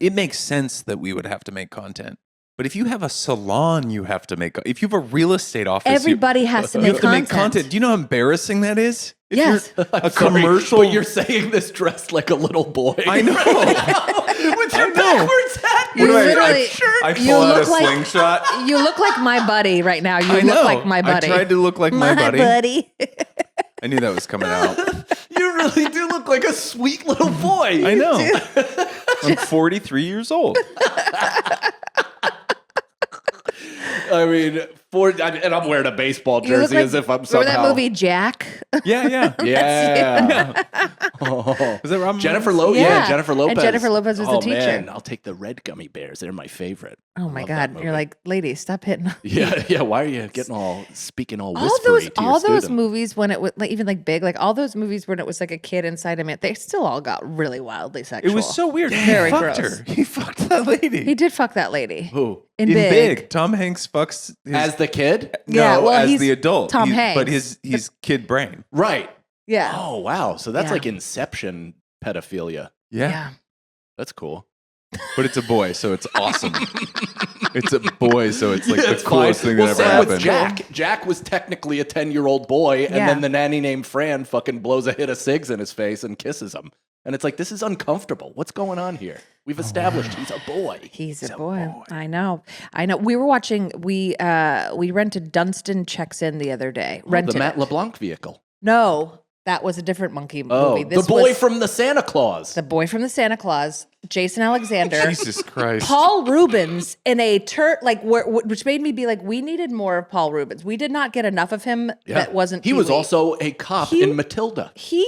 it makes sense that we would have to make content. But if you have a salon, you have to make. If you have a real estate office, everybody has to you make have to content. make content. Do you know how embarrassing that is? If Yes. you're a commercial. But you're saying this dressed like a little boy. I know. With your backwards hat. You What do literally, I you pull out a look like slingshot. you look like my buddy right now. You I know. look like my buddy. I tried to look like my buddy. buddy. I knew that was coming out. You really do look like a sweet little boy. I know. I'm 43 years old. I mean, and I'm wearing a baseball You look jersey like- as if I'm somehow. Remember that movie Jack? Yeah. Yeah. Oh. Was that Robin Jennifer Williams? Lopez. Yeah. Yeah, Jennifer Lopez. And Jennifer Lopez was the teacher. Man, I'll take the red gummy bears. They're my favorite. Oh my Love that God! movie. You're like, lady, stop hitting. Yeah. Why are you getting speaking all All whispery those, to your all those student? movies when it was like even like big, like all those movies when it was like a kid inside him, they still all got really wildly sexual. It was so weird. Very he fucked gross. her. He fucked that lady. He did fuck that lady Who? in In big. Big. Tom Hanks fucks his, As the kid? Yeah, well, as he's the adult. Tom But Hanks. he's kid brain. Right. Yeah. Oh, wow. So that's Yeah. like Inception pedophilia. Yeah. That's cool. But it's a boy, so it's awesome. It's a boy, so it's like It's the coolest fine. thing Well, that ever same happened. with Jack. Jack was technically a 10-year-old boy, and Yeah. then the nanny named Fran fucking blows a hit of cigs in his face and kisses him. And it's like, this is uncomfortable. What's going on here? We've established he's a boy. He's a boy. I know. We were watching. We rented Dunstan Checks In the other day. Rented The Matt it. LeBlanc vehicle. No, that was a different monkey Oh, movie. the boy from the Santa Claus. the boy from the Santa Claus, Jason Alexander. Jesus Christ. Paul Rubens in a which made me be like, we needed more of Paul Rubens. We did not get enough of him. Yeah. That wasn't. He was Pee-wee. also a cop He- in Matilda. He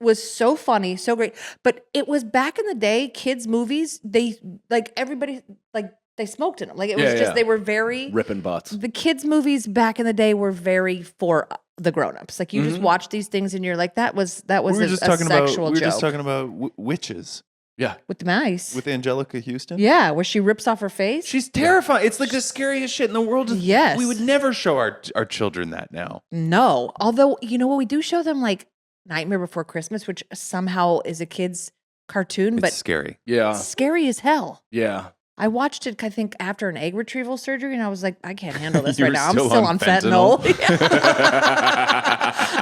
was so funny, so great. But it was back in the day, kids' movies. They like everybody like they smoked in them. Like it was Yeah, just yeah. they were very Ripping butts. the kids' movies back in the day were very for the grown-ups. Like you just watch these things and you're like, that was we were a just sexual talking about joke witches Yeah. with the mice. with Angelica Houston. Yeah, where she rips off her face. She's terrifying. It's like the scariest shit in the world. Yes. We would never show our children that now. No, although you know what, we do show them like Nightmare Before Christmas, which somehow is a kid's cartoon, It's but scary. Yeah. scary as hell. Yeah. I watched it, I think, after an egg retrieval surgery, and I was like, I can't handle this You right were now. I'm still still on on fentanyl. fentanyl?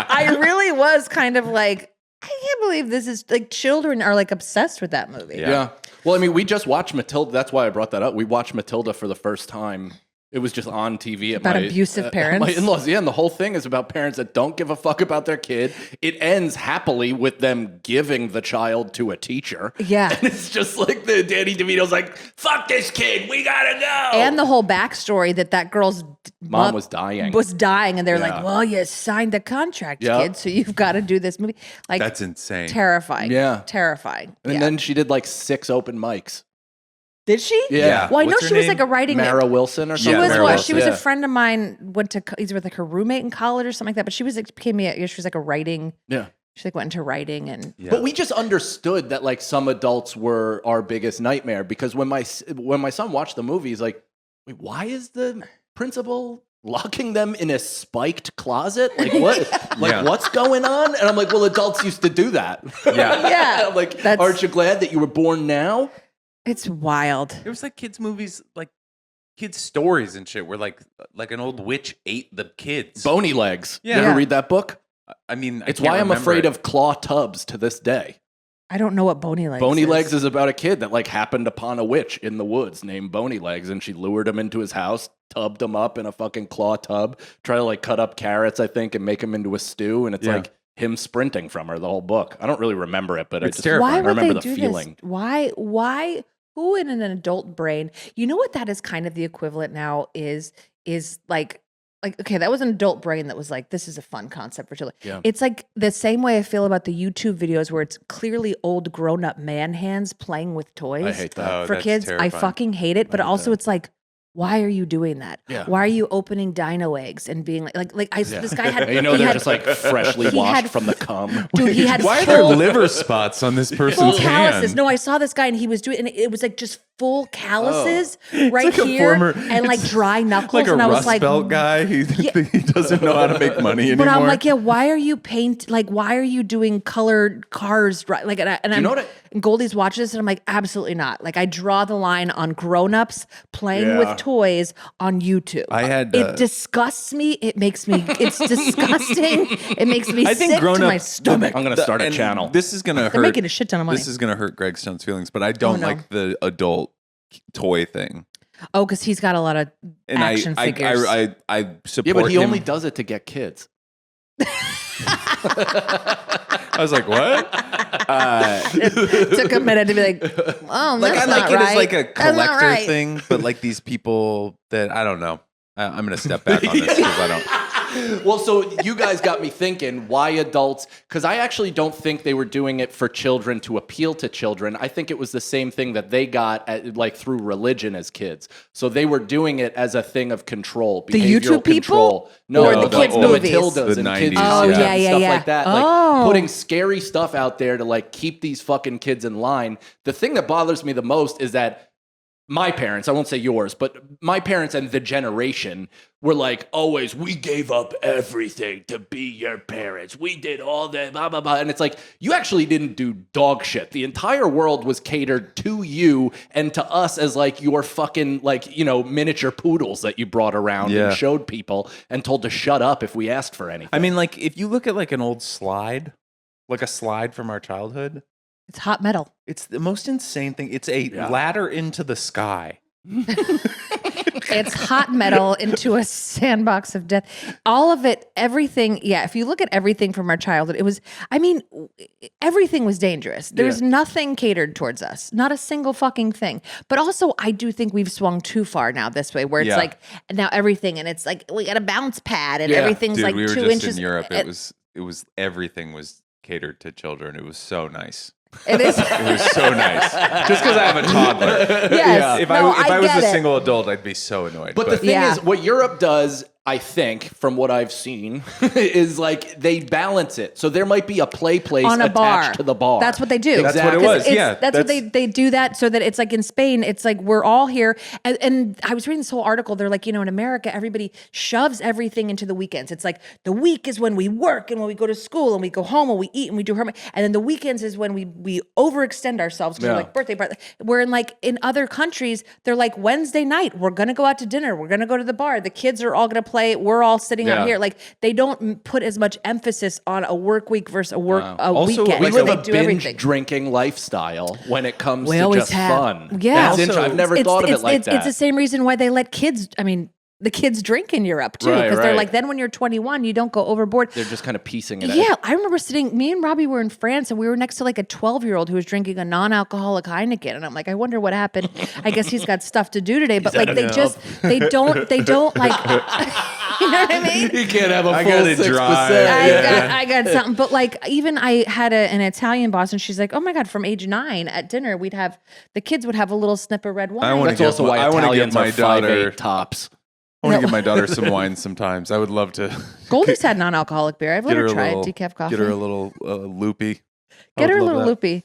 I really was kind of like, I can't believe this is like children are like obsessed with that movie. Yeah. Well, I mean, we just watched Matilda. That's why I brought that up. We watched Matilda for the first time. It was just on TV at About my abusive at parents? my in-laws. Yeah, and the whole thing is about parents that don't give a fuck about their kid. It ends happily with them giving the child to a teacher. Yeah. And it's just like the Danny DeVito's like, "Fuck this kid, we gotta go." And the whole backstory that girl's Mom was dying. and they're Yeah. like, well, you signed the contract, Yeah. kid, so you've got to do this movie. Like, That's insane. terrifying. Yeah. Terrifying. and Yeah. then she did like 6 open mics. Did she? Yeah. Well, I know What's her she was name? like a writing. Mara Wilson or She something. was Mara what? Wilson, She was yeah. a friend of mine. Went to either with like her roommate in college or something like that. But she was like she was like a writing. Yeah. She like went into writing and Yeah. But we just understood that like some adults were our biggest nightmare because when my son watched the movie, he's like, "Wait, why is the principal locking them in a spiked closet? Like what? Like Yeah. what's going on?" And I'm like, "Well, adults used to do that." Yeah. Yeah, I'm like, that's- "Aren't you glad that you were born now?" it's wild. There was like kids movies, like kids stories and shit, where like an old witch ate the kids. Bony Legs. Yeah. You ever Yeah. read that book? I mean, It's why I'm afraid of claw tubs to this day. I don't know what Bony Legs. Bony is. Legs is about a kid that like happened upon a witch in the woods named Bony Legs, and she lured him into his house, tubbed him up in a fucking claw tub, try to like cut up carrots, I think, and make him into a stew, and it's Yeah. like him sprinting from her the whole book. I don't really remember it, but It's I just terrifying. Why I would remember they the do feeling. this? Why? Who in an adult brain? You know what that is kind of the equivalent now is like okay, that was an adult brain that was like, this is a fun concept for children. Yeah. It's like the same way I feel about the YouTube videos where it's clearly old grown up man hands playing with toys. I hate that. Oh, For that's kids. terrifying. I fucking hate it. But I hate also that. it's like, why are you doing that? Yeah. Why are you opening dino eggs and being this guy had You know he they're had- just like freshly he washed had- from the cum. dude, he had Why are there full- liver spots on this full person's calluses. hand? No, I saw this guy and he was doing, and it was like just full calluses right like a here former- and like it's dry knuckles. Like a and I was Rust like, Belt guy. He doesn't know how to make money anymore. but I'm like, yeah, why are you why are you doing colored cars? Right? Like, and know what and Goldie's watches this and I'm like, absolutely not. Like I draw the line on grown-ups playing with toys on YouTube. I had, it disgusts me. It's disgusting. It makes me I think sick to grown-up- my stomach. I'm gonna start a and channel. This is gonna hurt. They're making a shit ton of money. This is gonna hurt Greg Stone's feelings, but I don't no. like the adult toy thing. Oh, because he's got a lot of And action figures. I support Yeah, but he him. only does it to get kids. I was like, what? It took a minute to be like, oh, Like that's I like not it right. as like a That's not collector right. thing, but like these people that I don't know. I'm gonna step back on this because I don't. Well, so you guys got me thinking, why adults? Because I actually don't think they were doing it for children to appeal to children. I think it was the same thing that they got like through religion as kids. So they were doing it as a thing of control, The behavioral YouTube people? control. No, Or the kids' movies? Matildas The and 90s, kids' Oh, movies yeah, and yeah, stuff yeah. like that. Oh. Like putting scary stuff out there to like keep these fucking kids in line. The thing that bothers me the most is that my parents, I won't say yours, but my parents and the generation were like, always, we gave up everything to be your parents. We did all that, blah, blah, blah. And it's like, you actually didn't do dog shit. The entire world was catered to you and to us as like your fucking, like, you know, miniature poodles that you brought around Yeah. and showed people and told to shut up if we asked for anything. I mean, like if you look at like an old slide, like a slide from our childhood, It's hot metal. it's the most insane thing. It's a ladder into the sky. It's hot metal into a sandbox of death. All of it, everything. Yeah, if you look at everything from our childhood, it was, I mean, everything was dangerous. There's nothing catered towards us, not a single fucking thing. But also, I do think we've swung too far now this way, where it's like now everything, and it's like we got a bounce pad, and everything's Dude, like we were 2 just inches. in Europe. It was everything was catered to children. It was so nice. It is. It was so nice. Just because I have a toddler. Yes. If No, I was get a it. single adult, I'd be so annoyed. But the thing Yeah. is, what Europe does, I think, from what I've seen, is like they balance it. So there might be a play place On a attached bar. to the bar. That's what they do. That's what it Exactly. was. It's- Yeah, that's what they do that so that it's like in Spain, it's like we're all here. And I was reading this whole article. They're like, you know, in America, everybody shoves everything into the weekends. It's like the week is when we work and when we go to school and we go home and we eat and we do homework. And then the weekends is when we overextend ourselves because we're like birthday party. Where in other countries, they're like Wednesday night, we're going to go out to dinner. We're going to go to the bar. The kids are all going to play. We're all sitting out here. Like they don't put as much emphasis on a work week versus a Also, weekend. we like live They a do binge everything. drinking lifestyle when it comes We to always just have. fun. Yeah. That's Also, I've never thought of it like that. It's the same reason why they let kids, I mean, the kids drink in Europe too. Right, Because they're right. like, then when you're 21, you don't go overboard. They're just kind of piecing it out. Yeah, I remember me and Robbie were in France and we were next to like a 12-year-old who was drinking a non-alcoholic Heineken. And I'm like, I wonder what happened. I guess he's got stuff to do today. But like they don't like, you know what I mean? You can't have a I full got it 6%. dry. I got something. But like, even I had an Italian boss and she's like, oh my God, from age 9 at dinner, the kids would have a little snip of red wine. I wanna That's get also why I wanna Italians get my are 5'8" daughter- tops. I want to give my daughter some wine sometimes. I would love to Goldie's had non-alcoholic beer. I've let get her her a try little decaf coffee. Get her a little loopy. I Get would her a love little that. loopy.